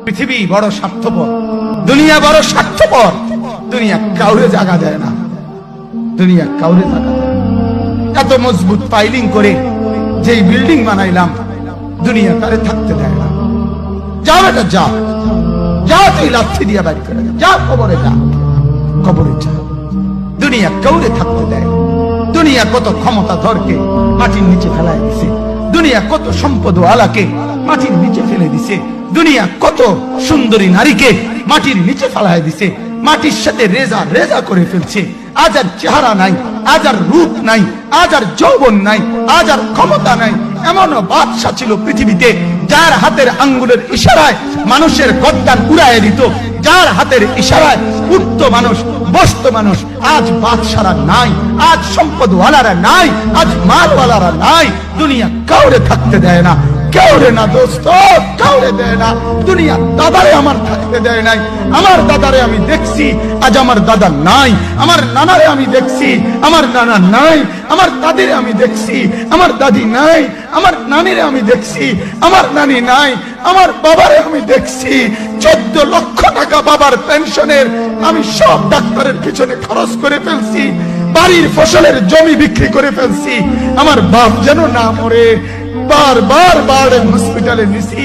পৃথিবী বড় স্বার্থপর, দুনিয়া বড় স্বার্থপর। দুনিয়া কাউরে জায়গা দেয় না, দুনিয়া কাউরে জায়গা দেয় না। এত মজবুত পাইলিং করে যেই বিল্ডিং বানাইলাম, দুনিয়া তারে থাকতে দেয় না। যাও এটা যা, যা তুই লাথি দিয়া বাড়ি করে যা, কবরে যা, কবরে যা। দুনিয়া কাউরে থাকতে দেয়। দুনিয়া কত ক্ষমতা ধরকে মাটির নিচে ফেলাই দিছে, দুনিয়া কত সম্পদ আলাকে মাটির নিচে ফেলে দিছে, দুনিয়া কত সুন্দরী নারীকে মাটির নিচে ফেলাই দিছে, মাটির সাথে রেজা রেজা করে ফেলছে। আজ আর চেহারা নাই, আজ আর রূপ নাই, আজ আর যৌবন নাই, আজ আর ক্ষমতা নাই। এমনও বাদশা ছিল পৃথিবীতে যার হাতের আঙ্গুলের ইশারায় মানুষের গর্দান উড়াইয়ে দিত, যার হাতের ইশারায় উঠত মানুষ, বসত মানুষ। আজ বাদশারা নাই, আজ সম্পদওয়ালারা নাই, আজ মালওয়ালারা নাই। দুনিয়া কাউরে থাকতে দেয় না, কাউরে না দোস্ত, কাউরে দেয় না। দুনিয়া দাদারে আমার থাকতে দেয় নাই। আমার দাদারে আমি দেখছি, আজ আমার দাদা নাই। আমার নানারে আমি দেখছি, আমার নানা নাই। আমার দাদিরে আমি দেখছি, আমার দাদি নাই। আমার নানিরে আমি দেখছি, আমার নানি নাই। আমার বাবারে আমি দেখছি, 14 লক্ষ টাকা বাবার পেনশনের আমি সব ডাক্তারের পিছনে খরচ করে ফেলছি, বাড়ির ফসলের জমি বিক্রি করে ফেলছি। আমার বাপ যেন না মরে, বারবার হসপিটালে নিছি।